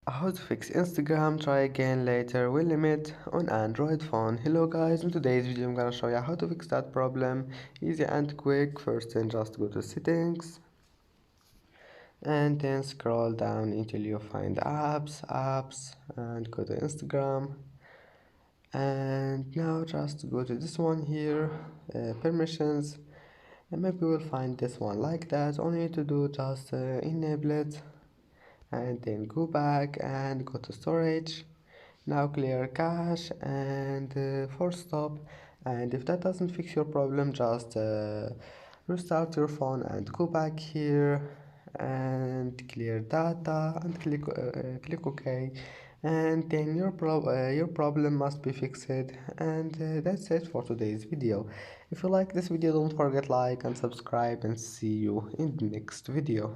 How to fix Instagram, try again later, will limit on Android phone. Hello guys, in today's video I'm gonna show you how to fix that problem. Easy and quick. First then just go to settings and then scroll down until you find apps and go to Instagram. And now just go to this one here, permissions, and maybe we'll find this one like that. All you need to do just enable it and then go back and go to storage. Now clear cache and force stop, and if that doesn't fix your problem, just restart your phone and go back here and clear data and click OK, and then your problem must be fixed. And that's it for today's video. If you like this video, don't forget like and subscribe, and see you in the next video.